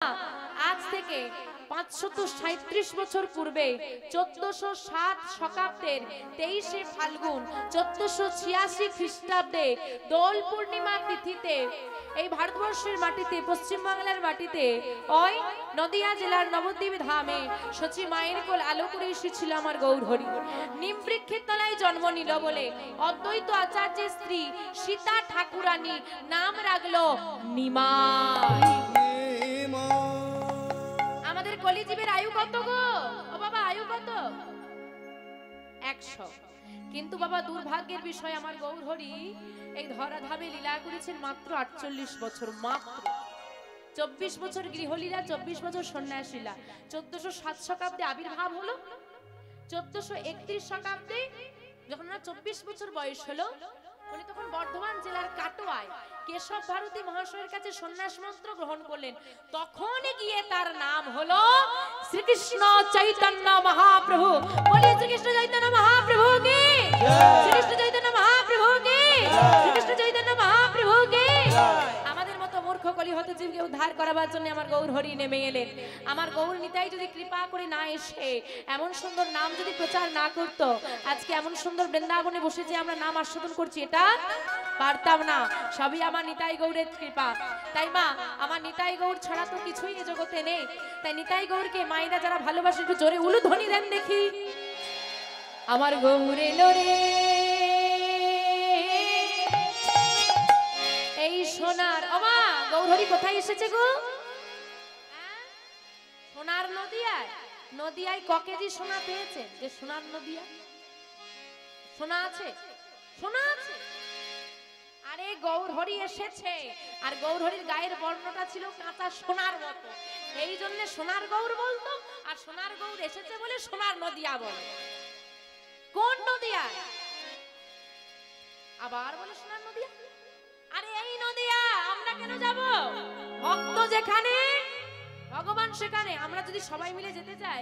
আজ থেকে 537 বছর পূর্বে 1407 শকাব্দের 23শে ফাল্গুন 1486 খ্রিস্টাব্দে দোল পূর্ণিমা তিথিতে এই ভারতবর্ষের মাটিতে পশ্চিম বাংলার মাটিতে ওই নদিয়া জেলার নবদ্বীপ ধামে সচি মায়ের কোল আলো করে এসেছিল আমার গৌরহরি। নিমবৃক্ষের তলায় জন্ম নিল বলে অদ্বৈত আচার্যের স্ত্রী সীতা ঠাকুরানী নাম রাখলো নিমাই। আমাদের কলিজীবের আয়ু কত গো? ও বাবা আয়ু কত? 100। কিন্তু বাবা দুর্ভাগ্যের বিষয় আমার গৌরহরি এই ধরাধামে লীলা করেছেন মাত্র 48 বছর। মাত্র 24 বছর গৃহলীলা, 24 বছর সন্ন্যাস লীলা। 1407 শকাব্দে আবির্ভাব হলো, 1431 শকাব্দে যখন 24 বছর বয়স হলো উনি তখন বর্ধমান জেলার কাটোয়ায় কেশব ভারতী মহাশয়ের কাছে সন্ন্যাস মন্ত্র গ্রহণ করলেন। তখন গিয়ে তার নাম হলো শ্রীকৃষ্ণ চৈতন্য মহাপ্রভু। বলিয়ে শ্রীকৃষ্ণ চৈতন্য মহাপ্রভু কি? শ্রীকৃষ্ণ চৈতন্য মহাপ্রভু কি? শ্রীকৃষ্ণ চৈতন্য মহাপ্রভু কি? আমাদের মতো মূর্খ কলি হতে জীবকে উদ্ধার করার জন্য আমার গৌরহরি নেমে এলেন। আমার গৌর নিতাই যদি কৃপা করে না এসে এমন সুন্দর নাম যদি প্রচার না করতো, আজকে এমন সুন্দর বৃন্দাবনে বসে যে আমরা নাম আস্বাদন করছি এটা পারতাম না। সবই আমার নিতাই গৌরের কৃপা। তাই মা, আমার নিতাই গৌর ছাড়া তো কিছুই এ জগতে নেই। তাই নিতাই গৌরকে মায়েরা যারা ভালোবাসে একটু জোরে উলুধ্বনি দেন দেখি। আমার গৌরে লোরে এই সোনার ওমা গৌরহরি কোথায় এসেছে গো? সোনার নদিয়ায়। নদিয়ায় ক কেজি সোনা পেয়েছে যে সোনার নদিয়া? সোনা আছে? সোনা আছে। আরে গৌরহরি এসেছে আর গৌরহরির গায়ের বর্ণটা ছিল কাঁচা সোনার মতো, এই জন্য সোনার গৌর বলতো। আর সোনার গৌর এসেছে বলে সোনার নদিয়া বলে। কোন নদিয়া? আবার বলে সোনার নদিয়া। আরে এই নদিয়া আমরা কেন যাব? ভক্ত যেখানে ভগবান সেখানে। আমরা যদি সবাই মিলে যেতে চাই,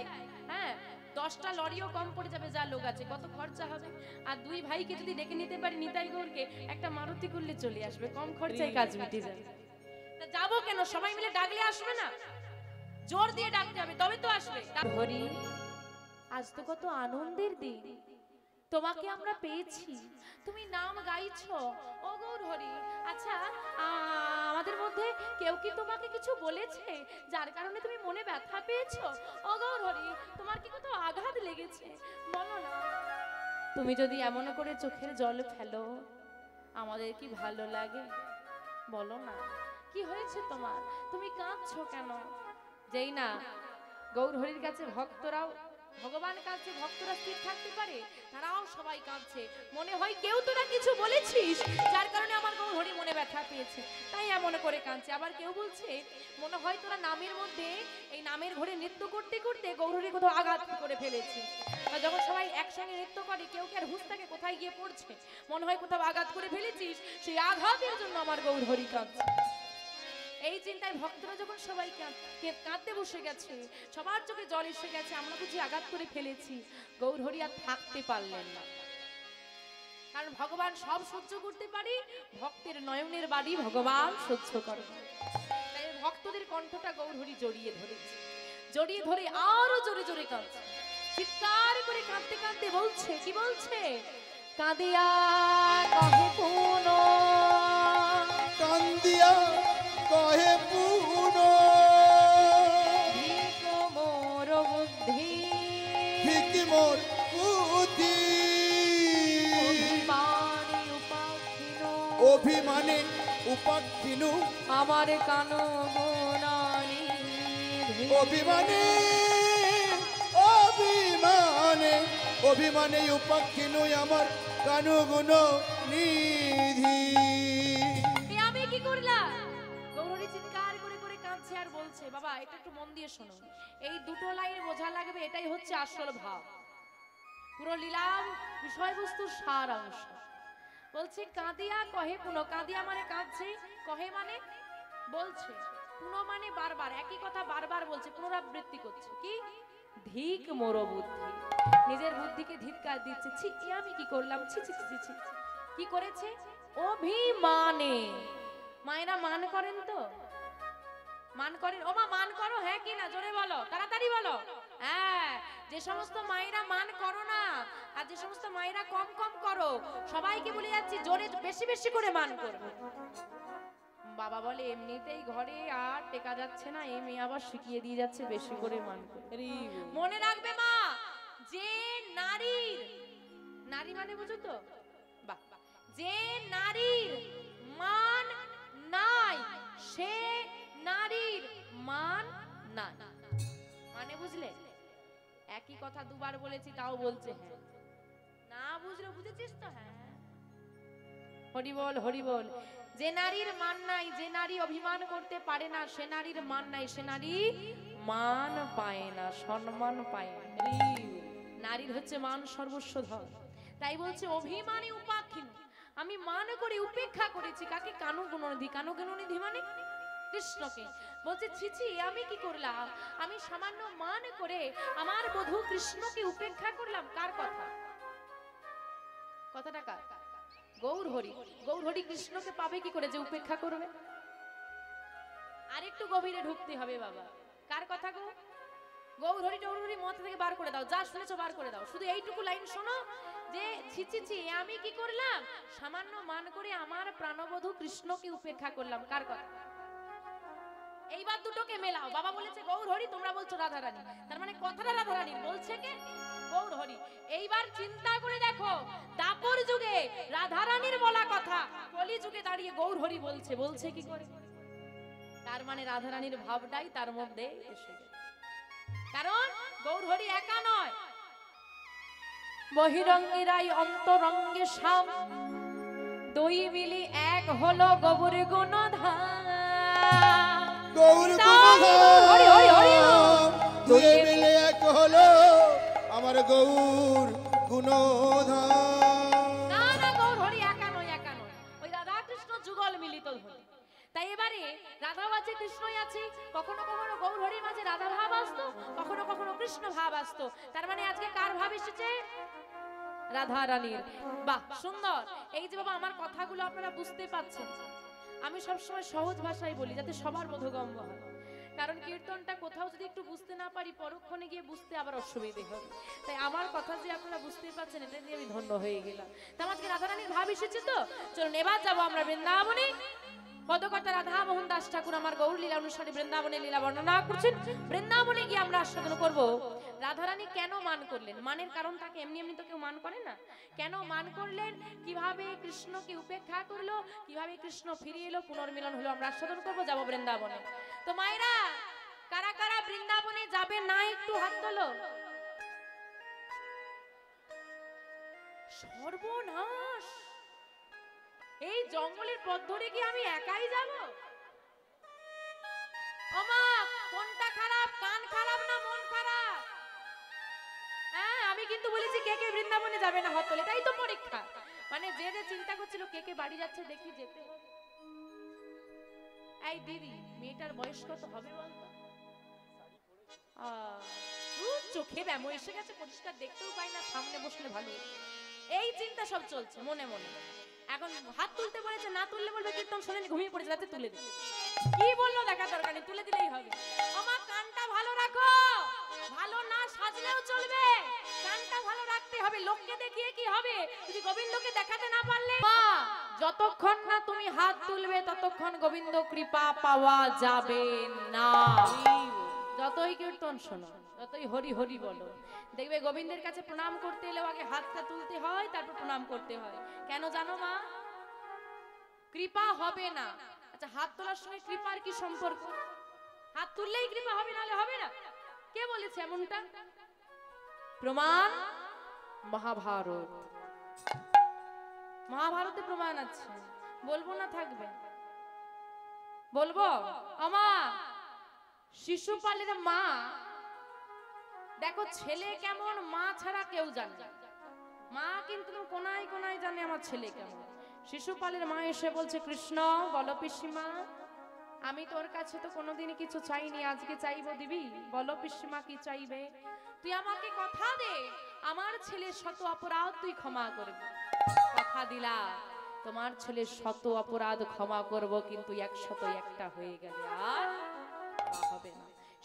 হ্যাঁ 10টা লরিও কম পড়ে যাবে যা লোক আছে। কত খরচা হবে? আর দুই ভাইকে যদি ডেকে নিতে পারি নিতাই গৌরকে, একটা মারুতি করলে চলে আসবে, কম খরচায় কাজ মিটে যাবে। তা যাবো কেন? সবাই মিলে ডাকলে আসবে না? জোর দিয়ে ডাকতে হবে তবে তো আসবে। হরি আজ তো কত আনন্দের দিন, তোমাকে আমরা পেয়েছি, তুমি নাম গাইছো ও গৌরহরি। আচ্ছা আমাদের মধ্যে কেউ কি তোমাকে কিছু বলেছে যার কারণে তুমি মনে ব্যথা পেয়েছো? ও গৌরহরি তোমার কি কোথাও আঘাত লেগেছে? বলো না। তুমি যদি এমন করে চোখের জল ফেলো আমাদের কি ভালো লাগে? বলো না কি হয়েছে তোমার? তুমি কাঁদছো কেন? যেই না গৌরহরির কাছে ভক্তরাও, ভগবানের কাছে ভক্তরা স্থির থাকতে পারে, তারাও সবাই কাঁদছে। মনে হয় কেউ তোরা কিছু বলেছিস যার কারণে আমার গৌরহরি মনে ব্যথা পেয়েছে তাই এমন করে কাঁদছে। আবার কেউ বলছে মনে হয় তোরা নামের মধ্যে এই নামের ঘরে নৃত্য করতে করতে গৌরহরি কোথাও আঘাত করে ফেলেছে। আর যখন সবাই একসঙ্গে নৃত্য করে কেউ কি আর হুঁশ থাকে কোথায় গিয়ে পড়ছে? মনে হয় কোথাও আঘাত করে ফেলেছিস, সেই আঘাতের জন্য আমার গৌরহরি কাঁদছে। এই চিন্তায় ভক্তরা যখন সবাই কাঁদতে বসে গেছে, সবার চোখে জল এসে গেছে, আমরা বুঝি আঘাত করে ফেলেছি, গৌরহরি আর থাকতে পারলেন না। কারণ ভগবান সব সহ্য করতে পারি, ভক্তের নয়নের বাড়ি ভগবান সহ্য করে। তাই ভক্তদের কণ্ঠটা গৌরহরি জড়িয়ে ধরেছে, জড়িয়ে ধরে আরো জোরে জোরে কাঁদছে, চিৎকার করে কাঁদতে কাঁদতে বলছে, কি বলছে? কাঁদিয়া কহে পুনো, কান্দিয়া কহে পুনো, ভিক মোর বুদ্ধি, ভিক মোর বুদ্ধি, অভিমানে উপাক্ষিনু আমার কানো গুণানি, অভিমানে অভিমানে অভিমানে উপাক্ষিনু আমার কানু গুণ নিধি। আমি কি করলাম? গৌরহরি চিৎকার করে করে কাঁদছে আর বলছে, বাবা এটা একটু মন দিয়ে শোনো, এই দুটো লাইন বোঝা লাগবে, এটাই হচ্ছে আসল ভাব, পুরো লীলার বিষয়বস্তুর সার অংশ। বলছে কাঁদিয়া কহে পুনো, কাঁদিয়া মানে কাঁদছে, কহে মানে বলছে, পুনো মানে বারবার একই কথা বারবার বলছে, পুনরাবৃত্তি করছে। কি? ধিক মোর বুদ্ধি, নিজের বুদ্ধিকে ধিক্কার দিচ্ছে। ছি এ আমি কি করলাম? ছি ছি ছি ছি। কি করেছে? অভিমানে। মায়েরা মান করেন তো? মান করেন? ও মা মান করো, হ্যাঁ কি না জোরে বলো, তাড়াতাড়ি বলো। হ্যাঁ, যে সমস্ত মায়েরা মান করো না আর যে সমস্ত মায়েরা কম কম করো, সবাইকে বলে যাচ্ছি জোরে বেশি বেশি করে মান করবে। বাবা বলে এমনিতেই ঘরে আর টেকা যাচ্ছে না, এই মেয়ে আবার শিখিয়ে দিয়ে যাচ্ছে বেশি করে মান করবে। মনে রাখবে মা, যে নারীর, নারী মানে বুঝো তো, বাহ, যে নারীর মান নাই সে নারীর মান নাই। মানে বুঝলে? একই কথা দুবার বলেছি তাও বলছে হ্যাঁ। না বুঝলে বুঝেছিস তো? হ্যাঁ, হরি বল হরি বল। যে নারীর মান নাই, যে নারী অভিমান করতে পারে না, সে নারীর মান নাই, সে নারী মান পায় না, সম্মান পায় না। নারীর হচ্ছে মান সর্বস্ব ধন। তাই বলছে অভিমানী উপাক্ষীন, আমি মান করে উপেক্ষা করেছি কাকে? কানু গুণনিধি। কানু গুণনিধি মানে কৃষ্ণকে। বলছে ছিছি আমি কি করলাম? আমি সামান্য মান করে আমার বধূ কৃষ্ণকে উপেক্ষা করলাম। কার কথা? কথাটা কার? গৌর হরি। গৌর হরি কৃষ্ণকে পাবে কি করে যে উপেক্ষা করবে? আরেকটু গভীরে ঢুকতে হবে বাবা। কার কথা গো? গৌর হরি টৌর হরি মাথা থেকে বার করে দাও, যা শুনেছো বার করে দাও। শুধু এইটুকু লাইন শোনো যে ছি ছি ছি আমি কি করলাম? সামান্য মান করে আমার প্রাণবধূ কৃষ্ণকে উপেক্ষা করলাম। কার কথা? এইবার দুটোকে মেলাও। বাবা বলেছে গৌর হরি, তোমরা বলছো রাধা রানী, তার মানে কথাটা রাধা রানী বলছে কে? গৌর হরি। এইবার চিন্তা করে দেখো, দাপর যুগে রাধা রানীর বলা কথা কলি যুগে দাঁড়িয়ে গৌর হরি বলছে। বলছে কি করে? তার মানে রাধা রানীর ভাবটাই তার মধ্যে এসে গেছে। কারণ গৌর হরি একা নয়, বহিরঙ্গেরাই অন্তরঙ্গে শাম, দুই মিলি এক হলো গৌর গুণধাম। গৌর গুণধাম দুই মিলে এক হলো আমার গৌর গুণধাম। না না, গৌর হরি একা নয়, একা নয়, ওই রাধা কৃষ্ণ যুগল মিলিত হলো। তাই এবারে রাধাও আছে কৃষ্ণই আছে। কখনো কখনো গৌর হরির মাঝে রাধা ভাব আসতো, কখনো কখনো কৃষ্ণ ভাব আসতো। তার মানে আজকে কার ভাব এসেছে? রাধা রানীর। বাহ সুন্দর। এই যে বাবা আমার কথাগুলো আপনারা বুঝতে পাচ্ছেন, আমি সবসময় সহজ ভাষায় বলি যাতে সবার বোধগম্য হয়। কারণ কীর্তনটা কোথাও যদি একটু বুঝতে না পারি, পরক্ষণে গিয়ে বুঝতে আবার অসুবিধে হবে। তাই আমার কথা যে আপনারা বুঝতে পারছেন, এটা দিয়ে আমি ধন্য হয়ে গেলাম। তা আজকে রাধা রানীর ভাব এসেছে তো, চলুন এবার যাবো আমরা বৃন্দাবনে। পদকর্তা রাধা মোহন দাস ঠাকুর আমার গৌর লীলা অনুসারী বৃন্দাবনের লীলা বর্ণনা করছেন। বৃন্দাবনে গিয়ে আমরা আস্বাদন করব রাধারানী কেন মান করলেন। মানের কারণটাকে এমনি এমনি তো কেউ মান করে না। কেন মান করলেন, কিভাবে কৃষ্ণকে উপেক্ষা করলো, কিভাবে কৃষ্ণ ফিরে এলো, পুনর্মিলন হলো, আমরা আস্বাদন করব, যাব বৃন্দাবনে। তো মায়েরা কারা কারা বৃন্দাবনে যাবে না একটু হাত তোলো। সর্বনাশ, এই জঙ্গলের পথ ধরে কি আমি একাই যাব? ওমা কোনটা খারাপ, কান খারাপ না মন খারাপ? হ্যাঁ আমি কিন্তু বলেছি কে কে বৃন্দাবনে যাবে না হাত তোলে, এটাই তো পরীক্ষা। মানে যে যে চিন্তা করছিল কে কে বাড়ি যাচ্ছে দেখি যেতে হবে। এই দিদি মেয়েটার বয়স কত হবে বলতো? চোখে ব্যামো এসে গেছে, পরিষ্কার দেখতেও পাই না, সামনে বসলে ভালো। এই চিন্তা সব চলছে মনে মনে। এখন হাত তুলতে বলেছে, না তুললে বলবে কীর্তন শোনেনি ঘুমিয়ে পড়েছে, যাতে তুলে দিই। কি বললো দেখা দরকার নেই, তুলে দিলেই হবে। আমার কানটা ভালো রাখো, ভালো না সাজলেও চলবে, কানটা ভালো রাখতে হবে। লোককে দেখিয়ে কি হবে যদি গোবিন্দকে দেখাতে না পারলে? মা যতক্ষণ না তুমি হাত তুলবে ততক্ষণ গোবিন্দ কৃপা পাওয়া যাবে না। যতই কীর্তন শোনো, যতই হরি হরি বলো, দেখবে গোবিন্দের কাছে প্রণাম করতে এলেও আগে হাতটা তুলতে হয়, তারপর প্রণাম করতে হয়। কেন জানো মা? কৃপা হবে না। আচ্ছা হাত তোলার সঙ্গে কৃপার কি সম্পর্ক? হাত তুললেই কৃপা হবে, নাহলে হবে না? কে বলেছে এমনটা? প্রমাণ মহাভারত। মহাভারতে প্রমাণ আছে, বলবো না থাকবে? বলবো। আমা শিশুপালের মা, দেখো ছেলে কেমন মা ছাড়া কেউ জানে না। মা কিন্তু কোনায় কোনায় জানে আমার ছেলে কেমন। শিশুপালের মা এসে বলছে কৃষ্ণ বলো পিসিমা, আমি তোর কাছে তো কোনোদিনই কিছু চাইনি, আজকে চাইবো দিবি? বলো পিসিমা কি চাইবে? তুই আমাকে কথা দে আমার ছেলের শত অপরাধ তুই ক্ষমা করবি। কথা দিলা তোমার ছেলের শত অপরাধ ক্ষমা করব, কিন্তু 101টা হয়ে গেলে আর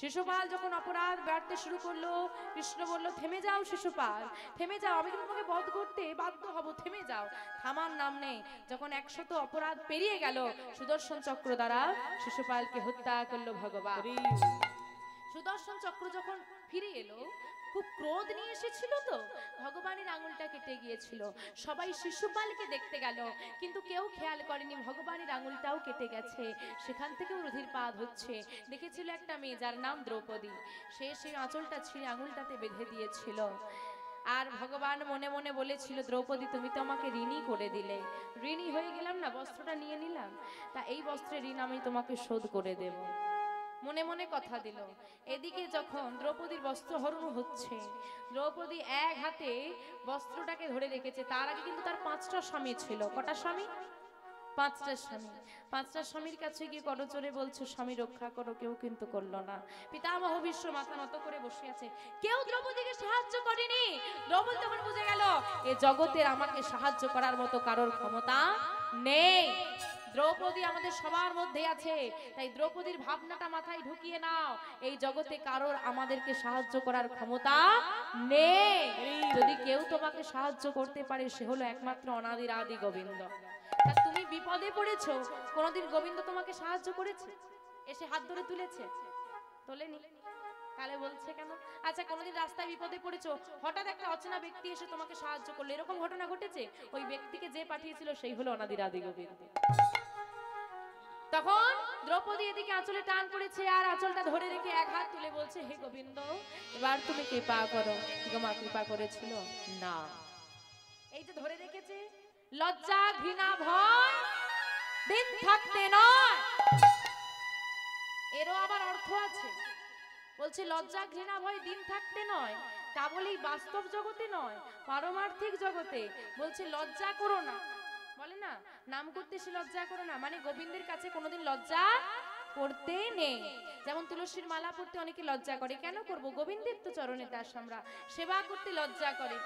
শিশুপাল যখন অপরাধ বাড়তে শুরু করলো, কৃষ্ণ বলল থেমে যাও শিশুপাল, থেমে যাও, আমি কিন্তু তোমাকে বধ করতে বাধ্য হব, থেমে যাও। থামার নাম নেই। যখন 100 অপরাধ পেরিয়ে গেল, সুদর্শন চক্র দ্বারা শিশুপালকে হত্যা করলো ভগবান। সুদর্শন চক্র যখন ফিরে এলো, খুব ক্রোধ নিয়ে এসেছিল, তো ভগবানের আঙুলটা কেটে গিয়েছিল। সবাই শিশুপালকে দেখতে গেল, কিন্তু কেউ খেয়াল করেনি ভগবানের আঙুলটাও কেটে গেছে, সেখান থেকেও রুধিরপাত হচ্ছে। দেখেছিল একটা মেয়ে যার নাম দ্রৌপদী, সে সেই আঁচলটা ছিঁড়ে আঙুলটাতে বেঁধে দিয়েছিল। আর ভগবান মনে মনে বলেছিল, দ্রৌপদী তুমি তো আমাকে ঋণী করে দিলে, ঋণী হয়ে গেলাম না, বস্ত্রটা নিয়ে নিলাম, তা এই বস্ত্রের ঋণ আমি তোমাকে শোধ করে দেব। মনে মনে কথা দিল। এদিকে যখন দ্রৌপদীর বস্ত্র হরণ হচ্ছে, দ্রৌপদী এক হাতে বস্ত্রটাকে ধরে রেখেছে। তার আগে কিন্তু তার 5টা স্বামী ছিল। কটা স্বামী? 5টা স্বামী। 5টা স্বামীর কাছে গিয়ে করজোরে বলছে, স্বামী রক্ষা করো, কেউ কিন্তু করলো না। পিতামহ ভীষ্ম মাথা নত করে বসে আছে, কেউ দ্রৌপদীকে সাহায্য করেনি। দ্রৌপদী তখন বুঝে গেল, এ জগতের আমাকে সাহায্য করার মতো কারোর ক্ষমতা নেই। দ্রৌপদী আমাদের সবার মধ্যে আছে, তাই দ্রৌপদীর ভাবনাটা মাথায় ঢুকিয়ে নাও, এই জগতে কারোর আমাদেরকে সাহায্য করার ক্ষমতা নেই। যদি কেউ তোমাকে সাহায্য করতে পারে, সে হলো একমাত্র অনাদির আদি গোবিন্দ। তা তুমি বিপদে পড়েছো, কোনোদিন গোবিন্দ তোমাকে সাহায্য করেছে? এসে হাত ধরে তুলেছে? তোলেনি। তাহলে বলছে কেন? আচ্ছা, কোনোদিন রাস্তায় বিপদে পড়েছো, হঠাৎ একটা অচেনা ব্যক্তি এসে তোমাকে সাহায্য করলো, এরকম ঘটনা ঘটেছে? ওই ব্যক্তিকে যে পাঠিয়েছিল সেই হলো অনাদির আদি গোবিন্দ। তখন দ্রৌপদী এদিকে আঁচলে টান পড়েছে, আর আঁচলটা ধরে রেখে এক হাত তুলে বলছে, হে গোবিন্দ, এবার তুমি কৃপা করো। মা কৃপা করেছিল না। এই যে ধরে রেখেছে, লজ্জা ঘৃণা ভয় দিন থাকতে নয়, এরও আবার অর্থ আছে। বলছে লজ্জা ঘৃণা ভয় দিন থাকতে নয়, তা বলেই বাস্তব জগতে নয়, পারমার্থিক জগতে। বলছে লজ্জা করো না, বলে না নাম করতে সে লজ্জা করো না, মানে গোবিন্দের কাছে কোনোদিন লজ্জা করতে নেই। যেমন তুলসীর মালা পড়তে অনেকে লজ্জা করে, কেন করব? গোবিন্দের তো চরণে দাস আমরা, সেবা করতে লজ্জা করে।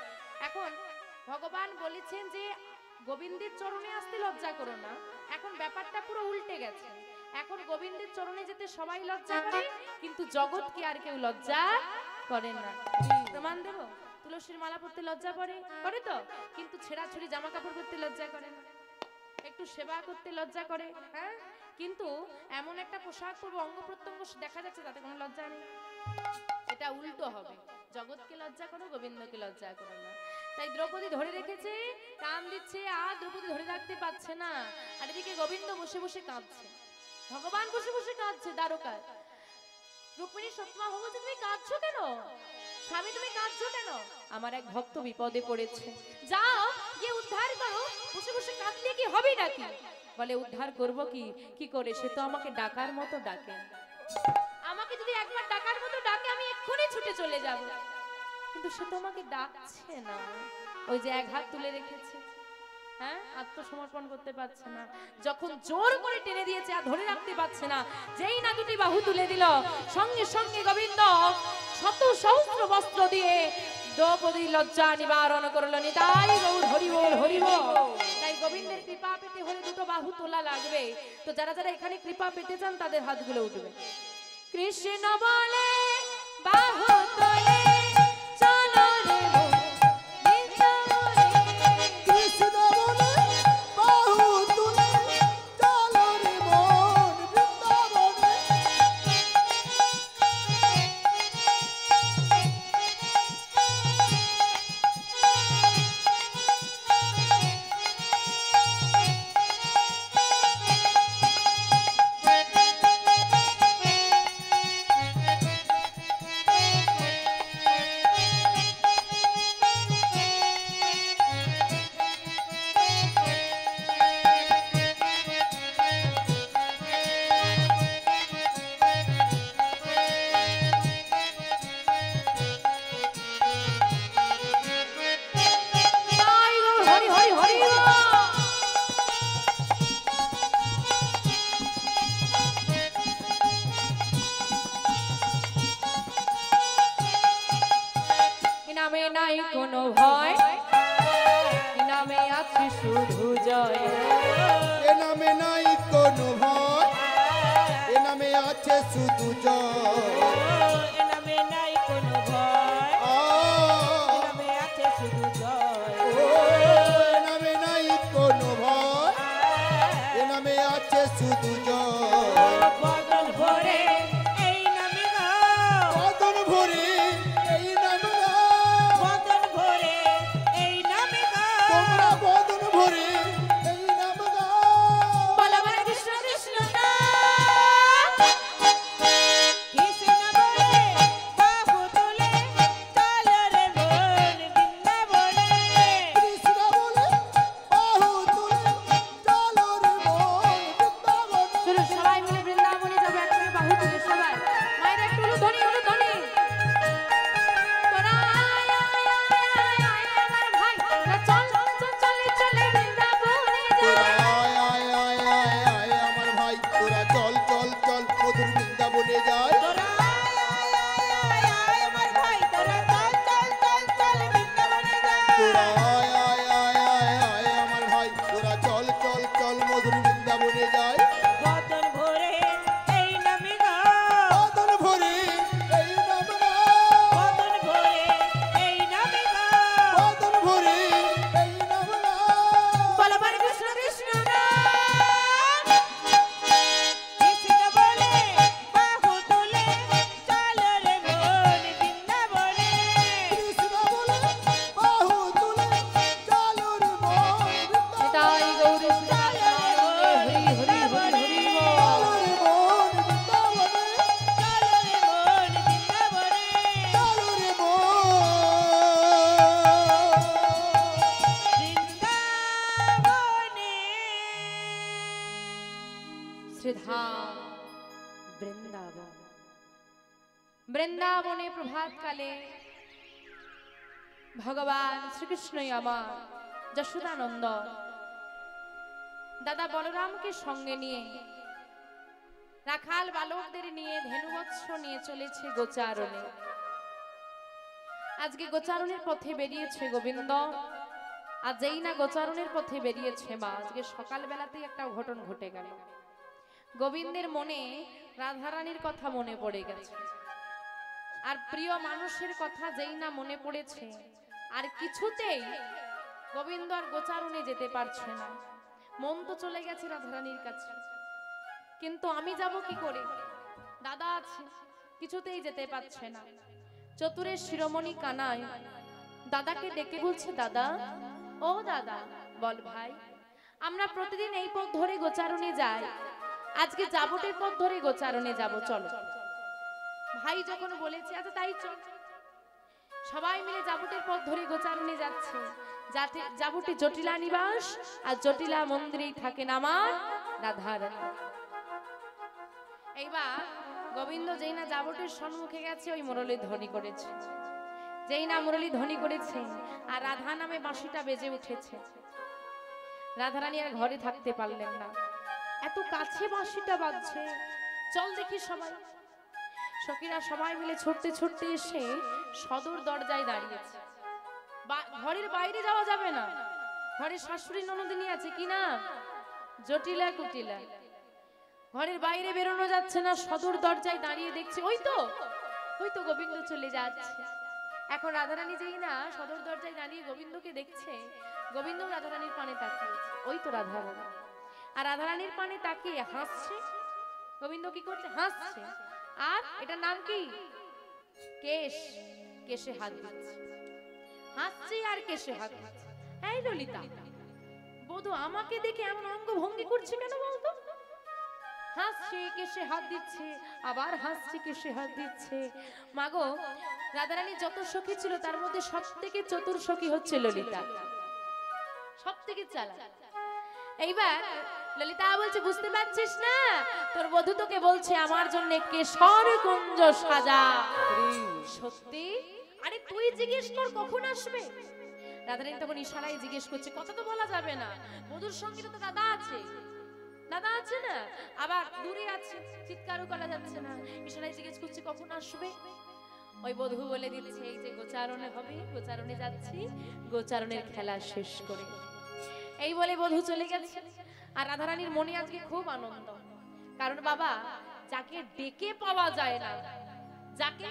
এখন ভগবান বলেছেন যে গোবিন্দের চরণে আসতে লজ্জা করো না। এখন ব্যাপারটা পুরো উল্টে গেছে। এখন গোবিন্দের চরণে যেতে সবাই লজ্জা করে, কিন্তু জগৎকে আর কেউ লজ্জা করে না। প্রমাণ দেব? তুলসীর মালা পড়তে লজ্জা করে তো, কিন্তু ছেঁড়াছুড়ি জামা কাপড় পরতে লজ্জা করে না, একটু সেবা করতে লজ্জা করে, হ্যাঁ, কিন্তু এমন একটা পোশাক পরবো অঙ্গ প্রত্যঙ্গ দেখা যাচ্ছে তাতে কোনো লজ্জা নেই। এটা উল্টো হবে, জগৎকে লজ্জা করো, গোবিন্দকে লজ্জা করো না। তাই দ্রৌপদী ধরে রেখেছে, টান দিচ্ছে, আর দ্রৌপদী ধরে রাখতে পারছে না। আর এদিকে গোবিন্দ বসে বসে কাঁদছে, ভগবান বসে বসে কাঁদছে দ্বারকায়। রুক্মিণী সত্যমা বলছে, তুমি কাঁদছো কেন স্বামী, তুমি কাঁদছো কেন? আমার এক ভক্ত বিপদে পড়েছে, যাও গিয়ে উদ্ধার করো। বসে বসে কাঁদলে কি হবে নাকি? বলে উদ্ধার করব কি করে? সে তো আমাকে ডাকার মতো ডাকে, আমাকে যদি একবার ডাকার মতো ডাকে আমি এক্ষুনি ছুটে চলে যাব, কিন্তু সে তো আমাকে ডাকছে না। ওই যে এক হাত তুলে রেখেছে, হ্যাঁ, আত্মসমর্পণ করতে পারছে না। যখন জোর করে টেনে দিয়েছে আর ধরে রাখতে পারছে না, যেই না দুটি বাহু তুলে দিল, সঙ্গে সঙ্গে গোবিন্দ শত সহস্র বস্ত্র দিয়ে দ্রৌপদীর লজ্জা নিবারণ করলো। নিতাই গৌর হরি বল, হরি বল। তাই গোবিন্দের কৃপা পেতে হলে দুটো বাহু তোলা লাগবে। তো যারা যারা এখানে কৃপা পেতে চান তাদের হাতগুলো উঠবে। কৃষ্ণ বলে বাহু তোলে চলো রে নাই কোনো ভয়, নামে আছে শুধু জয়। এ নামে নাই কোনো ভয়, এ নামে আছে শুধু জয়। বৃন্দাবনে প্রভাতকালে ভগবান শ্রীকৃষ্ণই আমার যশোদানন্দ দাদা বলরামকে সঙ্গে নিয়ে রাখাল বালকদের নিয়ে ধেনুবৎস নিয়ে চলেছে গোচারণে। আজকে গোচারণের পথে বেরিয়েছে গোবিন্দ। আর যেই না গোচারণের পথে বেরিয়েছে মা, আজকে সকালবেলাতেই একটা অঘটন ঘটে গেল। গোবিন্দের মনে রাধারানীর কথা মনে পড়ে গেছে। আর প্রিয় মানুষের কথা যেই না মনে পড়েছে, আর কিছুতেই গোবিন্দ আর গোচারণে যেতে পারছে না। মন তো চলে গেছে রাধারানীর কাছে, কিন্তু আমি যাব কি করে? দাদা আছে, কিছুতেই যেতে পারছে না। চতুরের শিরোমণি কানাই দাদাকে ডেকে বলছে, দাদা, ও দাদা, বল ভাই, আমরা প্রতিদিন এই পথ ধরে গোচারণে যাই, আজকে যাবটের পথ ধরে গোচারণে যাব, চলো। ভাই যখন বলেছে আচ্ছা তাই চল। সবাই মিলে যাবটের পথ ধরে গোচারণে যাচ্ছে। যাবটে জটিলা নিবাস, আর জটিলা মন্দিরেই থাকেন আমার রাধারানী। এইবার গোবিন্দ যেই না যাবটের সম্মুখে গেছে, ওই মুরলী ধ্বনি করেছে। যেই না মুরলী ধ্বনি করেছে আর রাধা নামে বাঁশিটা বেজে উঠেছে, রাধারানী আর ঘরে থাকতে পারলেন না। এত কাছে বাঁশিটা বাজছে, চল দেখি সবাই। সখীরা সবাই মিলে ছুটতে ছুটতে এসে সদর দরজায় দাঁড়িয়েছে। ঘরের বাইরে যাওয়া যাবে না, ঘরের শাশুড়ি ননদিনী আছে কি না, জটিলা কুটিলা, ঘরের বাইরে বেরোনো যাচ্ছে না। সদর দরজায় দাঁড়িয়ে দেখছে, ওই তো গোবিন্দ চলে যাচ্ছে। এখন রাধারানী যেই না সদর দরজায় দাঁড়িয়ে গোবিন্দকে দেখছে, গোবিন্দ রাধারানীর পানে তাকিয়েছে, ওই তো রাধারানী। আর রাধারানীর পানে তাকিয়ে হাসছে। গোবিন্দ কি করছে? হাসছে। আর এটার নাম কি? কেশ। কেশে হাত দিচ্ছে, হাসছে আর কেশে হাত দিচ্ছে। এই ললিতা, বধূ আমাকে দেখে এমন অঙ্গ ভঙ্গি করছে কেন বলতো? হাসছে, কেশে হাত দিচ্ছে, আবার হাসছে, কেশে হাত দিচ্ছে। মাগো, রাধারানী যত সখী ছিল তার মধ্যে সব থেকে চতুর সখী হচ্ছে ললিতা, সব থেকে চালাক। এইবার ললিতা বলছে, বুঝতে পারছিস না, তোর বধূ তোকে বলছে আমার জন্য কেশর কুঞ্জ সাজা। সত্যি? আরে তুই জিজ্ঞেস কর কখন আসবে। রাধারানী তখন ইশারায় জিজ্ঞেস করছে, কথা তো বলা যাবে না, বধূর সঙ্গে তো দাদা আছে, দাদা আছে না, আবার দূরে আছে, চিৎকারও করা যাচ্ছে না। ইশারায় জিজ্ঞেস করছে কখন আসবে। ওই বধূ বলে দিচ্ছে, এই যে গোচারণে হবে, গোচারণে যাচ্ছি, গোচারণের খেলা শেষ করে। এই বলে বধূ চলে গেছে। আর রাধারানীর মনে আজকে খুব আনন্দ, কারণ বাবা, যাকে ডেকে পাওয়া যায় না, যাকে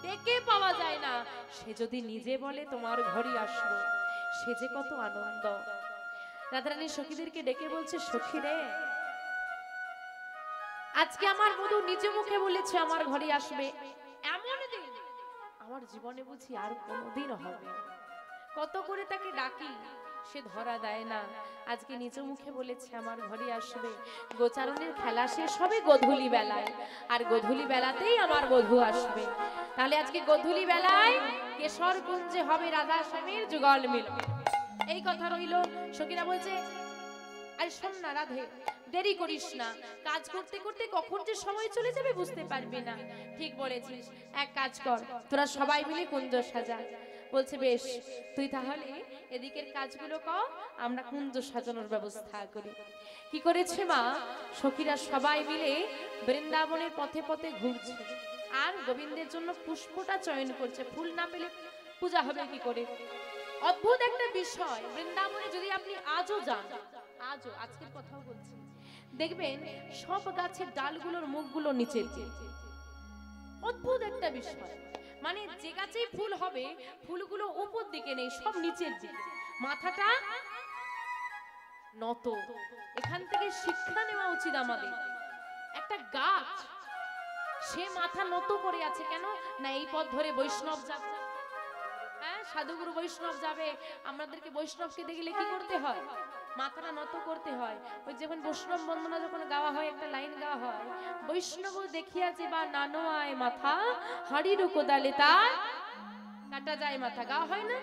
ডেকে পাওয়া যায় না, সে যদি নিজে বলে তোমার ঘরে আসবো, সে যে কত আনন্দ। রাধারানী সখীদেরকে ডেকে বলছে, সখী রে, আজকে আমার বধূ নিজে মুখে বলেছে আমার ঘরে আসবে, এমন দিন আমার জীবনে বুঝি আর কোনোদিন হবে না। কত করে তাকে ডাকি, সে ধরা দেয় না। আজকে নিজ মুখে বলেছে আমার ঘরে আসবে। গোচারণের খেলা শেষ হবে গধূলি বেলায়, আর গধূলি বেলাতেই আমার বধূ আসবে। তাহলে আজকে গধূলি বেলায় কেশর কুঞ্জে হবে রাধা স্বামীর যুগল মিলন। এই কথা রইল। সখীরা বলছে, আরে শোন না রাধে, দেরি করিস না, কাজ করতে করতে কখন যে সময় চলে যাবে বুঝতে পারবি না। ঠিক বলেছিস, এক কাজ কর, তোরা সবাই মিলে কুঞ্জ সাজা। বলছে বেশ, তুই তাহলে এদিকের কাজগুলো কর, আমরা কুঞ্জ সাজানোর ব্যবস্থা করি। কি করেছে মা? সখীরা সবাই মিলে বৃন্দাবনের পথে পথে ঘুরছে, আর গোবিন্দের জন্য পুষ্পটা চয়ন করছে। ফুল না পেলে পূজা হবে কি করে? অদ্ভুত একটা বিষয়, বৃন্দাবনে যদি আপনি আজও যান, আজও আজকের কথাও বলছি, দেখবেন সব গাছের ডালগুলোর মুখগুলো নিচে। অদ্ভুত একটা বিষয়, মানে যে গাছেই ফুল হবে, ফুলগুলো উপর দিকে নেই, সব নিচের দিকে, মাথাটা নত। এখান থেকে শিক্ষা নেওয়া উচিত আমাদের। একটা গাছ, সে মাথা নত করে আছে কেন না, এই পথ ধরে বৈষ্ণব যাবে, হ্যাঁ, সাধুগুরু বৈষ্ণব যাবে, আমাদেরকে বৈষ্ণবকে দেখলে কি করতে হয়? মাথাটা নত করতে হয়। ওই যেমন বৈষ্ণব বন্দনা যখন গাওয়া হয়, একটা লাইন গাওয়া হয়, বৈষ্ণব দেখিয়াছে বা নানো আয় মাথা, হাড়ির কোদালে তার কাটা যায় মাথা, গাওয়া হয় না?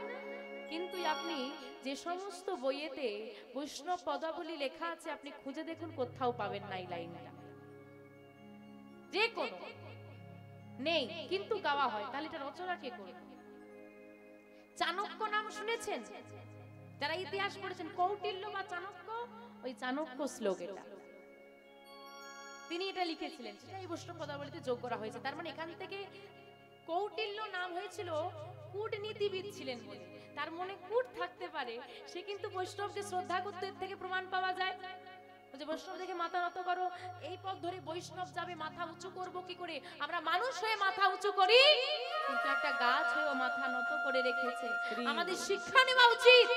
কিন্তু আপনি যে সমস্ত বইয়েতে বৈষ্ণব পদাবলী লেখা আছে, আপনি খুঁজে দেখুন, কোথাও পাবেন না এই লাইনটা। যে কোনো নেই, কিন্তু গাওয়া হয়। তাহলে এটা রচনা কে করবে? চাণক্য নাম শুনেছেন? যারা ইতিহাস পড়েছেন, কৌটিল্য বা চাণক্য, ওই চাণক্য শ্লোক এটা, তিনি এটা লিখেছিলেন, সেটাই বৈষ্ণব পদাবলীতে যোগ করা হয়েছে। তার মানে এখান থেকে কৌটিল্য নাম হয়েছিল, কূটনীতিবিদ ছিলেন বলে। তার মনে কূট থাকতে পারে, সে কিন্তু বৈষ্ণবকে শ্রদ্ধা করতে, এর থেকে প্রমাণ পাওয়া যায়। যে বৈষ্ণব দেখে মাথা নত করো, এই পথ ধরে বৈষ্ণব যাবে, মাথা উঁচু করব কি করে? আমরা মানুষ হয়ে মাথা উঁচু করি, কিন্তু একটা গাছ হয়েও মাথা নত করে রেখেছে। আমাদের শিক্ষা নেওয়া উচিত।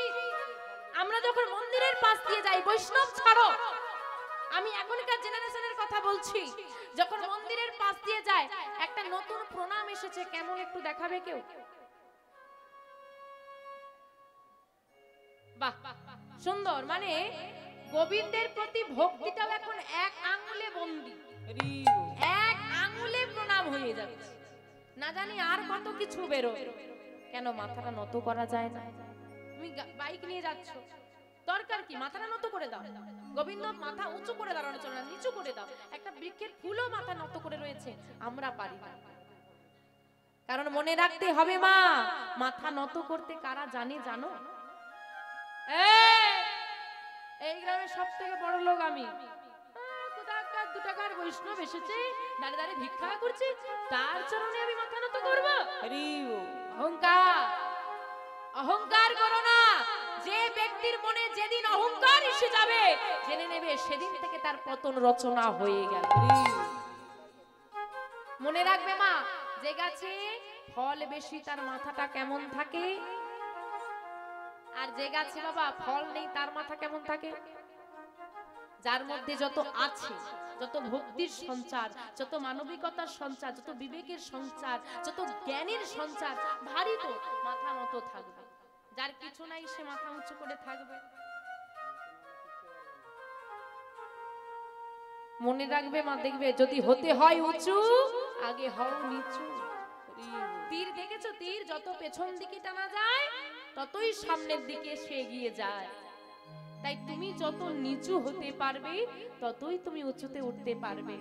আমরা যখন মন্দিরের পাশ দিয়ে যাই, বৈষ্ণব ছাড়ো, আমি এখনকার জেনারেশনের কথা বলছি, যখন মন্দিরের পাশ দিয়ে যায়, একটা নতুন প্রণাম এসেছে, কেমন একটু দেখাবে কেউ? বাহ, সুন্দর। মানে গোবিন্দের প্রতি ভক্তিটাও এখন এক আঙ্গুলে বন্দী, এক আঙ্গুলে প্রণাম হয়ে যাচ্ছে। না জানি আর কত কিছু বেরোয়। কেন মাথাটা নত করা যায় না? তুমি বাইক নিয়ে যাচ্ছ, দরকার কি? মাথাটা নত করে দাও। গোবিন্দ মাথা উঁচু করে দাঁড়ানো চলে না, নিচু করে দাও। একটা বৃক্ষের ফুলও মাথা নত করে রয়েছে, আমরা পারি না। কারণ মনে রাখতে হবে মা, মাথা নত করতে কারা জানে জানো? এই গ্রামের সব থেকে বড় লোক আমি। কোথাকার 2 টাকার বৈষ্ণব এসেছে, দাঁড়িয়ে দাঁড়িয়ে ভিক্ষা করছে, তার চরণে আমি মাথা নত করবো? অহংকার, অহংকার করো না। যে ব্যক্তির মনে যেদিন অহংকার এসে যাবে, জেনে নেবে সেদিন থেকে তার পতন রচনা হয়ে গেল। মনে রাখবে মা, যে গাছে ফল বেশি তার মাথাটা কেমন থাকে, আর যে গাছে বাবা ফল নেই তার মাথা কেমন থাকে? যার মধ্যে যত আছে, যত ভক্তির সঞ্চার, যত মানবিকতার সঞ্চার, যত বিবেকের সঞ্চার, যত জ্ঞানের সঞ্চার, ভারী তো মাথা নত থাকবে। যার কিছু নাই সে মাথা উঁচু করে থাকবে। মনে রাখবে মা, দেখবে যদি হতে হয় উঁচু, আগে হও নিচু। তীর দেখেছো? তীর যত পেছন দিকে টানা যায়, ততই সামনের দিকে সে এগিয়ে যায়। তাই তুমি যত নিচু হতে পারবে, ততই তুমি উঁচুতে উঠতে পারবে।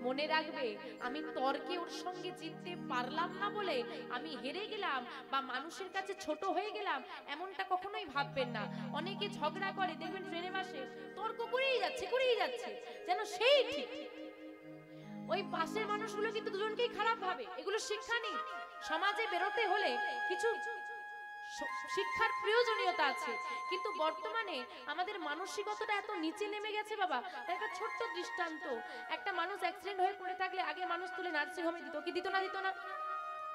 মনে রাখবে, আমি তর্কে ওর সঙ্গে জিততে পারলাম না বলে আমি হেরে গেলাম বা মানুষের কাছে ছোট হয়ে গেলাম, এমনটা কখনোই ভাববেন না। অনেকে ঝগড়া করে, দেখবেন ট্রেনে বাসে তর্ক করেই যাচ্ছে, যেন সেই ঠিক। ওই পাশের মানুষগুলো কিন্তু দুজনকেই খারাপ ভাবে। এগুলো শিক্ষা নেই। সমাজে বেরোতে হলে কিছু শিক্ষার প্রয়োজনীয়তা আছে, কিন্তু বর্তমানে আমাদের মানসিকতাটা এত নিচে নেমে গেছে বাবা। তাই একটা ছোট্ট দৃষ্টান্ত, একটা মানুষ অ্যাক্সিডেন্ট হয়ে পড়ে থাকলে আগে মানুষ তুলে নার্সিং হোমে দিত, কি দিত না?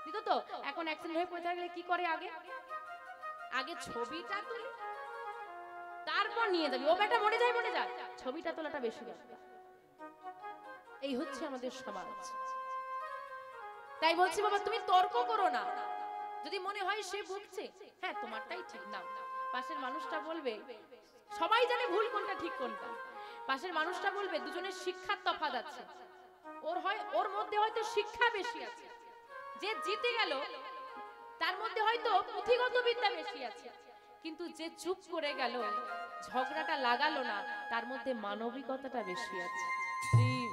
দিত তো। এখন অ্যাক্সিডেন্ট হয়ে পড়ে থাকলে কি করে? আগে ছবিটা তুলে তারপর নিয়ে যাবি। ও বেটা মরে যায়, ছবিটা তোলাটা বেশি দরকার। এই হচ্ছে আমাদের সমাজ। তাই বলছি বাবা, তুমি তর্ক করো না। যদি মনে হয় সে ভুগছে, হ্যাঁ তোমারটাই ঠিক না, পাশের মানুষটা বলবে, সবাই জানে ভুল কোনটা ঠিক কোনটা। পাশের মানুষটা বলবে দুজনের শিক্ষার তফাৎ আছে, ওর মধ্যে হয়তো শিক্ষা বেশি আছে, যে জিতে গেল তার মধ্যে হয়তো পুঁথিগত বিদ্যা বেশি আছে, কিন্তু যে চুপ করে গেল, ঝগড়াটা লাগালো না, তার মধ্যে মানবিকতাটা বেশি আছে।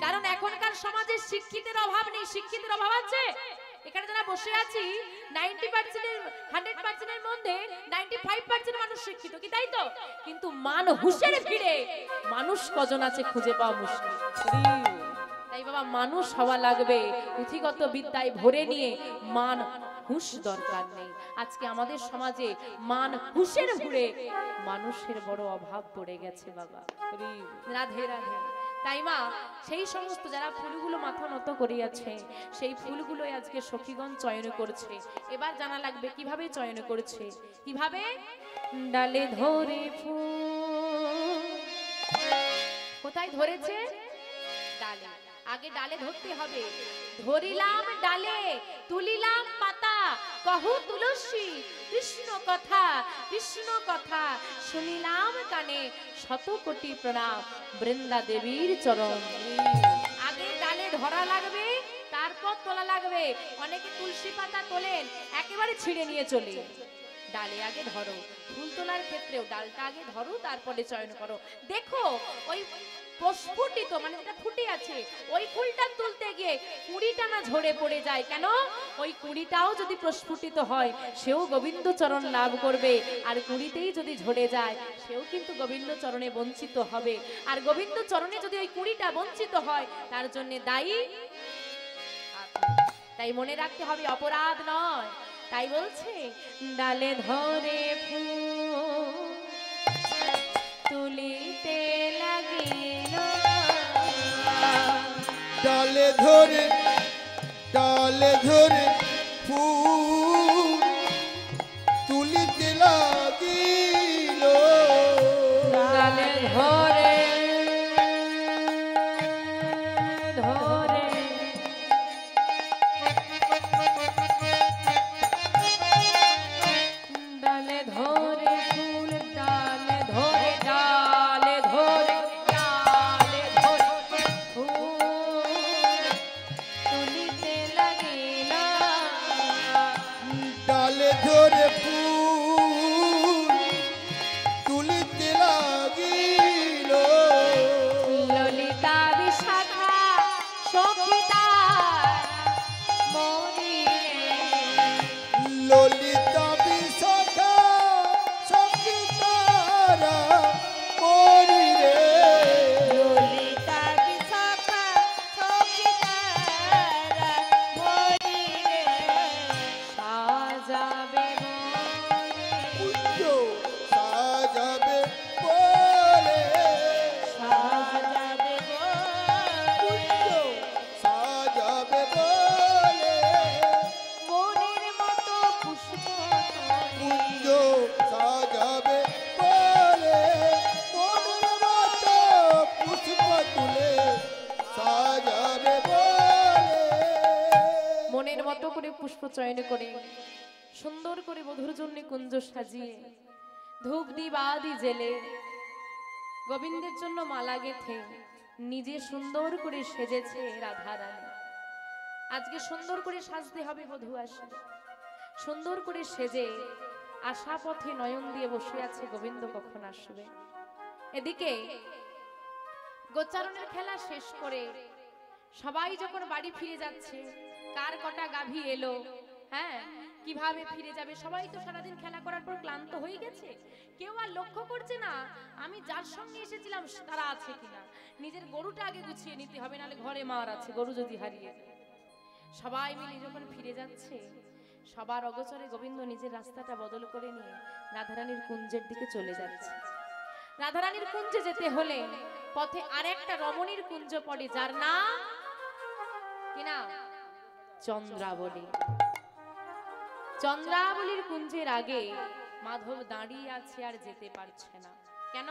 কারণ এখনকার সমাজে শিক্ষিতের অভাব নেই, শিক্ষিতের অভাব আছে। এখানে যারা বসে আছি 100% এর মধ্যে 95% মানুষ শিক্ষিত, কি তাই তো? কিন্তু মান হুঁশের ভিড়ে মানুষ কজন আছে খুঁজে পাওয়া মুশকিল। তাই বাবা, মানুষ হওয়া লাগবে, পুঁথিগত বিদ্যায় ভরে নিয়ে মান হুঁশ দরকার নেই। আজকে আমাদের সমাজে মান হুঁশের ভিড়ে মানুষের বড় অভাব পড়ে গেছে বাবা। রাধে রাধে। তাই মা, সেই সমস্ত যারা ফুলগুলো মাথা নত করিয়াছে, সেই ফুলগুলোই আজকে সখীগণ চয়ন করছে। এবার জানা লাগবে কিভাবে চয়ন করছে। কিভাবে? ডালে ধরে ফুল। কোথায় ধরেছে? ডালে। আগে ডালে ধরতে হবে। ধরিলাম ডালে, তুলিলাম পাতা, কহু তুলসী কৃষ্ণ কথা, কৃষ্ণ কথা শুনিলাম কানে, শত কোটি প্রণাম বৃন্দা দেবীর চরণ। আগে ডালে ধরা লাগবে, তারপর তোলা লাগবে। অনেকে তুলসী পাতা তোলেন, একেবারে ছিঁড়ে নিয়ে চলে। ডালে আগে ধরো। ফুল তোলার ক্ষেত্রেও ডালটা আগে ধরো, তারপরে চয়ন করো। দেখো ওই প্রস্ফুটিত মানে যেটা ফুটে আছে ওই ফুলটা তুলতে গিয়ে কুড়িটা না ঝরে পড়ে যায়, কেন? ওই কুড়িটাও যদি প্রস্ফুটিত হয় সেও গোবিন্দ চরণ লাভ করবে, আর কুড়িতেই যদি ঝরে যায় সেও কিন্তু গোবিন্দ চরণে বঞ্চিত হবে, আর গোবিন্দ চরণে যদি ওই কুড়িটা বঞ্চিত হয় তার জন্য দায়ী। তাই মনে রাখতে হবে অপরাধ নয়। তাই বলছে ডালে ধরে ফুল তুলিতে লাগিল, ডালে ধরে ফুল তুলিতে লাগিল, ডালে ধরে ধরে ডালে ধরে ফুল ডালে ধরে ডালে ধরে ডালে ধরে ফুল তুলিতে লাগিল, ডালে ধরে ফুল তুলিতে লাগিল, ললিতা বিশাখা সখিতা মরিরে, ললিতা বিশাখা সঙ্গীতারা মরি রে, ললিতা বিশাখা সখিতারা মরিরে, সাজাবে কুঞ্জ সাজাবে বলে, সাজাবে কুঞ্জ সাজাবে বলে, মনের মতো পুষ্প কুঞ্জ সাজাবে বলে, মনের মতো পুষ্প তুলে সাজাবে বলে, মনের মতো করে পুষ্প চয়ন করে সুন্দর করে বধুর জন্য কুঞ্জ সাজিয়ে ধূপ দিবাদি জেলে গোবিন্দের জন্য মালা গেথে নিজে সুন্দর করে সেজেছে রাধা রানী। আজকে সুন্দর করে সাজতে হবে বধূ আসবে, সুন্দর করে সেজে আশা পথে নয়ন দিয়ে বসে আছে গোবিন্দ কখন আসবে। এদিকে গোচারণের খেলা শেষ করে সবাই যখন বাড়ি ফিরে যাচ্ছে, কার কটা গাভী এলো, হ্যাঁ কিভাবে ফিরে যাবে, সবাই তো সারাদিন খেলা করার পর ক্লান্ত হয়ে গেছে, কেউ আর লক্ষ্য করছে না আমি যার সঙ্গে এসেছিলাম তারা আছে কিনা। নিজের গরুটা আগে গুছিয়ে নিতে হবে, নাহলে ঘরে মার আছে, গরু যদি হারিয়ে যায়। সবাই মিলে যখন ফিরে যাচ্ছে, সবার অগোচরে গোবিন্দ নিজের রাস্তাটা বদল করে নিয়ে রাধারানীর কুঞ্জের দিকে চলে যাচ্ছে। রাধারানীর কুঞ্জে যেতে হলে পথে আরেকটা রমণীর কুঞ্জ পড়ে, যার নাম কি না? চন্দ্রাবলী। চন্দ্রাবলীর কুঞ্জের আগে মাধব দাঁড়িয়ে আছে আর যেতে পারছে না, কেন?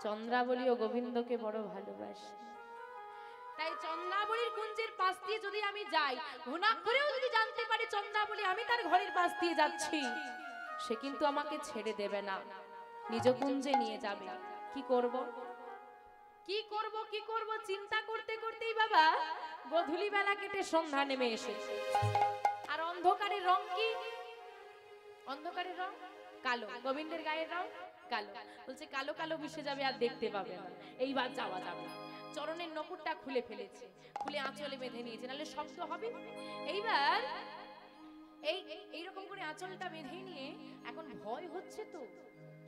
চন্দ্রাবলী ও গোবিন্দকে বড় ভালোবাসে। তাই চন্দ্রাবলীর কুঞ্জের পাশ দিয়ে যদি আমি যাই, ঘুণাক্ষরেও যদি জানতে পারি চন্দ্রাবলী আমি তার ঘরের পাশ দিয়ে যাচ্ছি, সে কিন্তু আমাকে ছেড়ে দেবে না, নিজ কুঞ্জে নিয়ে যাবে। কি করব কি করব কি করব চিন্তা করতে করতেই বাবা গধূলি বেলা কেটে সন্ধ্যা নেমে এসেছে। আর অন্ধকারের রং কি? অন্ধকারের রং কালো, গোবিন্দের গায়ের রং কালো। বলছে কালো কালো মিশে যাবে আর দেখতে পাবে না, এইবার যাওয়া যাবে না। চরণের নপুরটা খুলে ফেলেছে, খুলে আঁচলে বেঁধে নিয়েছে, নাহলে শব্দ হবে। এইবার এইরকম করে আঁচলটা বেঁধে নিয়ে এখন ভয় হচ্ছে তো,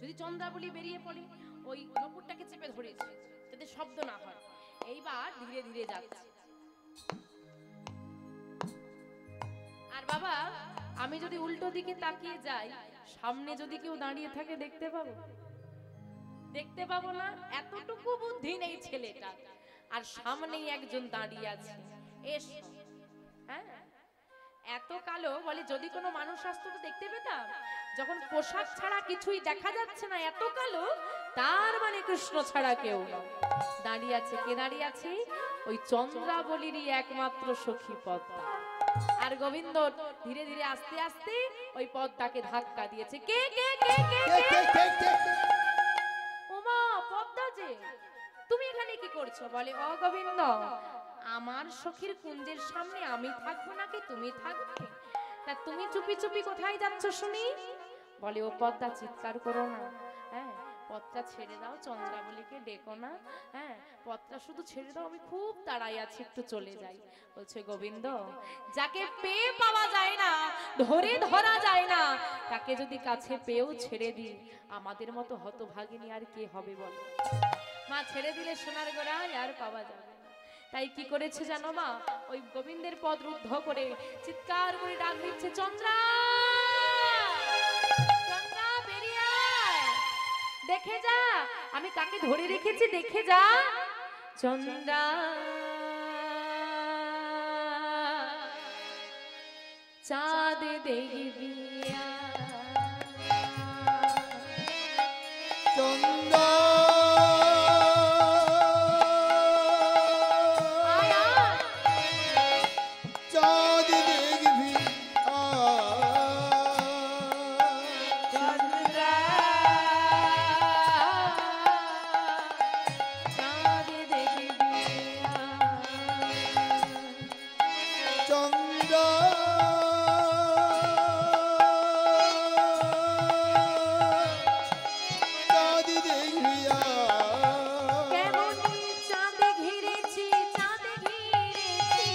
যদি চন্দ্রাবলী বেরিয়ে পড়ে, ওই নপুরটাকে চেপে ধরেছে যাতে শব্দ না হয়। এইবার ধীরে ধীরে যাচ্ছে। আর বাবা আমি যদি উল্টো দিকে তাকিয়ে যাই, সামনে যদি কেউ দাঁড়িয়ে থাকে দেখতে পাবো? দেখতে পাবো না। এতটুকু বুদ্ধি নেই ছেলেটা, আর সামনেই একজন দাঁড়িয়ে আছে। এসো, হ্যাঁ এত কালো, বলে যদি কোনো মানুষ আসতো তো দেখতে পেতাম, যখন পোশাক ছাড়া কিছুই দেখা যাচ্ছে না, এত কালো, তার মানে কৃষ্ণ ছাড়া কেউ না। দাঁড়িয়ে আছে, কে দাঁড়িয়ে আছে? ওই চন্দ্রাবলীরই একমাত্র সখী পদ্মা। আর গোবিন্দ ধীরে ধীরে আস্তে আস্তে ওই পদ্মাকে ধাক্কা দিয়েছে। কে কে কে কে কে? ওমা পদ্মা যে, তুমি এখানে কি করছো? বলে ও গোবিন্দ, আমার সখীর কুঞ্জের সামনে আমি থাকবো নাকি তুমি থাকবে? তা তুমি চুপি চুপি কোথায় যাচ্ছ শুনি? বলে ও পদ্মা চিৎকার করো না, হ্যাঁ পথটা ছেড়ে দাও, চন্দ্রাবলীকে ডেকো না, হ্যাঁ পথটা শুধু ছেড়ে দাও, আমি খুব তাড়াই আছি, একটু চলে যাই। বলছে গোবিন্দ, যাকে পেয়ে পাওয়া যায় না, ধরে ধরা যায় না, তাকে যদি কাছে পেয়েও ছেড়ে দিই, আমাদের মতো হতভাগিনী আর কে হবে বলো? মা ছেড়ে দিলে সোনার গোড়ায় আর পাওয়া যাবে না। তাই কি করেছে জানো মা, ওই গোবিন্দের পদ রুদ্ধ করে চিৎকার করে ডাক দিচ্ছে, চন্দ্রা চন্দ্রা বেরিয়ে আয়, দেখে যা আমি কাকে ধরে রেখেছি, দেখে যা। চন্দ্রা চাঁদ দেখবি চন্দ্রা চাঁদ দেখবি চন্দ্রা চাঁদ দেখবি চন্দ্রা চাঁদ দেখবি কেমন চাঁদ ঘিরেছি, চাঁদ ঘিরেছি,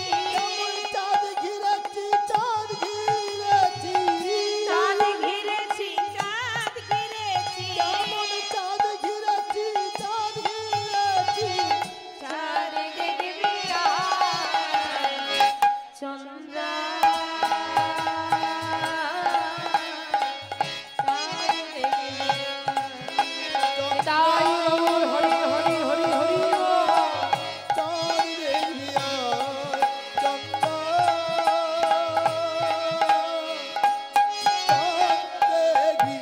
চাঁদ ঘিরেছি চাঁদ ঘিরেছি চাঁদ ঘিরেছি, চাঁদ ঘিরেছি, কেমন চাঁদ ঘিরেছি চাঁদ ঘিরেছি চাঁদ দেখবি আয়, চন্দ্রা চাঁদ দেখবি আয়। তাই গৌর হরি হরি হরি হরি বল। চাঁদ দেখবি চন্দ্রা চাঁদ দেখবি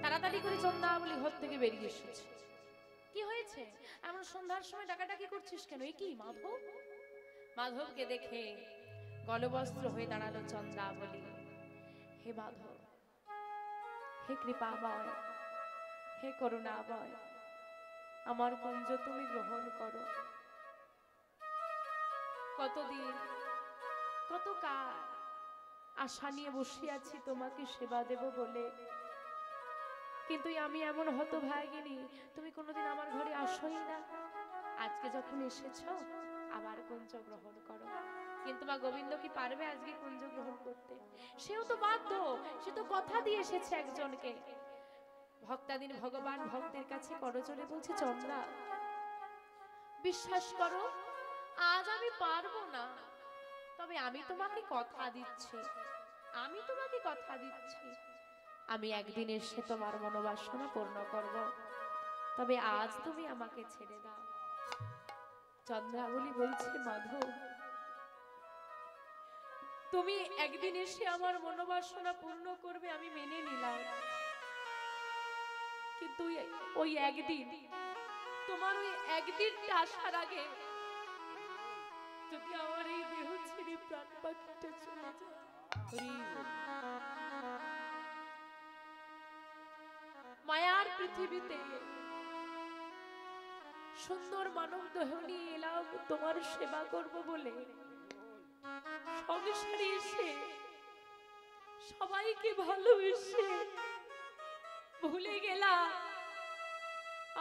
তাড়াতাড়ি করে চন্দ্রাবলী ঘর থেকে বেরিয়ে এসেছে। কি হয়েছে, এমন সন্ধ্যার সময় ডাকাডাকি করছিস কেন? এই কি মাধব? মাধবকে দেখে গলবস্ত্র হয়ে দাঁড়ালো চন্দ্রাবলী। হে মাধব, হে কৃপাময়, হে করুণাময়, আমার কুঞ্জ তুমি গ্রহণ করো। কতদিন কত কাল আশা নিয়ে বসে আছি তোমাকে সেবা দেব বলে, কিন্তু আমি এমন হতভাগিনী, তুমি কোনোদিন আমার ঘরে আসোই না। আজকে যখন এসেছো, আবার কুঞ্জ গ্রহণ করো। কিন্তু মা গোবিন্দ কি পারবে আজকে কুঞ্জ গ্রহণ করতে? সেও তো বাধ্য, সে তো কথা দিয়ে এসেছে একজনকে। ভক্তাদিন ভগবান ভক্তের কাছে করজোড়ে বলছে, চন্দ্রা বিশ্বাস করো, আজ আমি পারবো না, তবে আমি তোমাকে কথা দিচ্ছি, আমি তোমাকে কথা দিচ্ছি, আমি একদিন এসে তোমার মনোবাসনা পূর্ণ করব, তবে আজ তুমি আমাকে ছেড়ে দাও। চন্দ্রাবলী বলছে, মাধব তুমি একদিন এসে আমার মনোবাসনা পূর্ণ করবে, আমি মেনে নিলাম, কিন্তু ওই একদিন, তোমার ওই একদিনটা আসার আগে যদি আমার এই দেহ ছেড়ে প্রাণ পাখিটা চলে যায়। মায়ার পৃথিবীতে সুন্দর মানব দেহ নিয়ে এলাম তোমার সেবা করব বলে, সংসারে এসে সবাইকে ভালোবেসে ভুলে গেলাম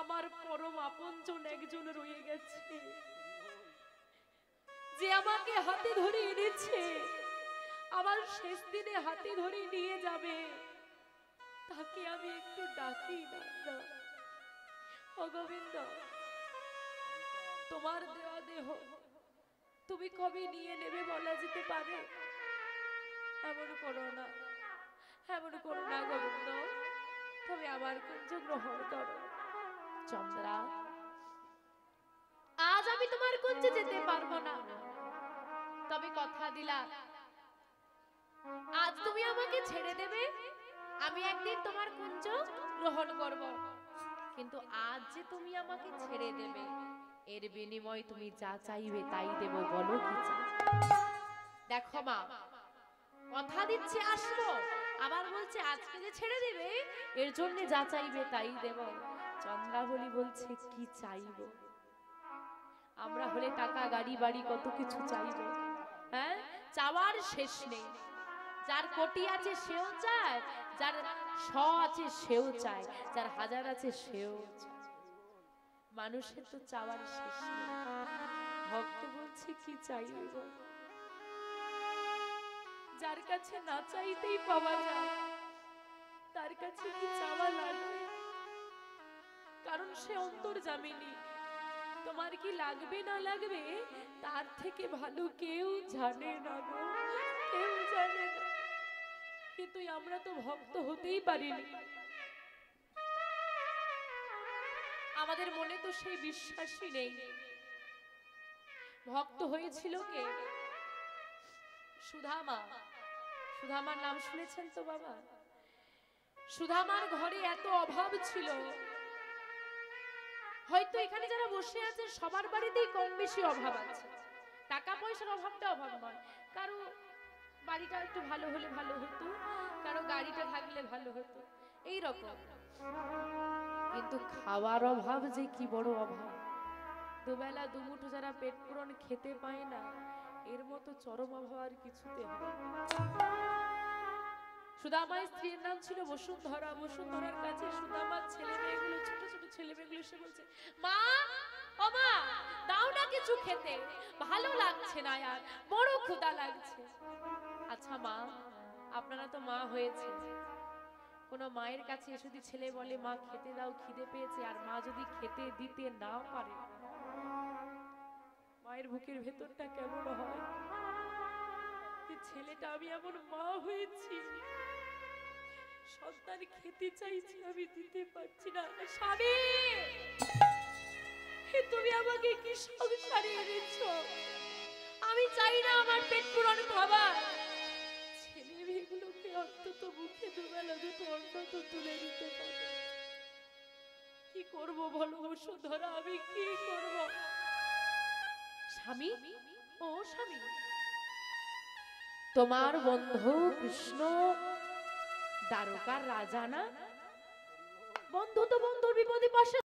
আমার পরম আপনজন একজন রয়ে গেছে, যে আমাকে হাতে ধরে এনেছে, আমার শেষ দিনে হাতে ধরে নিয়ে যাবে, তাকে আমি একটু ডাকি না। ও গোবিন্দ, তোমার দেওয়া দেহ তুমি কবে নিয়ে নেবে বলা যেতে পারে? এমন করো না, এমন করো না গোবিন্দ, তবে আমার কুঞ্জ গ্রহণ করো। চন্দ্রা, আজ আমি তোমার কুঞ্জে যেতে পারবো না, তবে কথা দিলাম, আজ তুমি আমাকে ছেড়ে দেবে, আমি একদিন তোমার কুঞ্জ গ্রহণ করব, কিন্তু আজ যে তুমি আমাকে ছেড়ে দেবে, এর বিনিময়ে তুমি যা চাইবে তাই দেব, বলো কি চাই? দেখো মা, কথা দিচ্ছে আসবো, আবার বলছে আজকে যে ছেড়ে দেবে, এর জন্য যা চাইবে তাই দেব। চন্দ্রাবলী বলছে, কি চাইবো? আমরা হলে টাকা গাড়ি বাড়ি কত কিছু চাইবো, হ্যাঁ চাওয়ার শেষ নেই, যার কোটি আছে সেও চায়, যার শ আছে সেও চায়, যার হাজার আছে সেও চায়। মানুষের তো চাওয়ার শেষ নেই। ভক্ত বলছে কি চাইবে বল? যার কাছে না চাইতেই পাওয়া যায় তার কাছে কি চাওয়া লাগবে? কারণ সে অন্তর্যামিনী। তোমার কি লাগবে না লাগবে তার থেকে ভালো কেউ জানে না গো, কেউ জানে না। কিন্তু আমরা তো ভক্ত হতেই পারিনি, আমাদের মনে তো সেই বিশ্বাসই নেই। ভক্ত হয়েছিল কে? সুধামা। সুধামার নাম শুনেছেন তো বাবা? সুধামার ঘরে এত অভাব ছিল, হয়তো এখানে যারা বসে আছে সবার বাড়িতেই কম বেশি অভাব আছে। টাকা পয়সার অভাবটা অভাব নয়, কারো বাড়িটা একটু ভালো হলে ভালো হতো, কারো গাড়িটা থাকলে ভালো হতো, এই রকম। কিন্তু খাওয়ার অভাব যে কি বড় অভাব। দুবেলা দুমুঠো যারা পেট পূরণ খেতে পায় না, এর মতো চরম অভাব আর কিছুতে হয়। সুদামার স্ত্রীর নাম ছিল বসুন্ধরা। বসুন্ধরার কাছে সুদামার ছেলে মেয়েগুলো, ছোট ছোট ছেলে মেয়েগুলো এসে বলছে, মা ও মা, দাও না কিছু খেতে, ভালো লাগছে না আর, বড় ক্ষুধা লাগছে। আচ্ছা মা, আপনারা তো মা হয়েছে, কোন মায়ের কাছে যদি ছেলে বলে মা খেতে দাও, খিদে পেয়েছে, আর মা যদি খেতে দিতে না পারে, মায়ের বুকের ভেতরটা কেমন হয়? যে ছেলেটা, আমি এমন মা হয়েছি, সন্তান খেতে চাইছি, আমি দিতে পারছি না। স্বামী, তুমি আমাকে কি সংসারে এনেছো? আমি চাই না আমার পেট পূরণ খাবার, ছেলে মেয়েগুলোকে অন্তত মুখে দুবেলা দুটো অন্ন তো তুলে দিতে পারে। কি করব বলো বসুন্ধরা, আমি কি করব? স্বামী, ও স্বামী, তোমার বন্ধু কৃষ্ণ দ্বারকার রাজা না? বন্ধু তো বন্ধুর বিপদে পাশে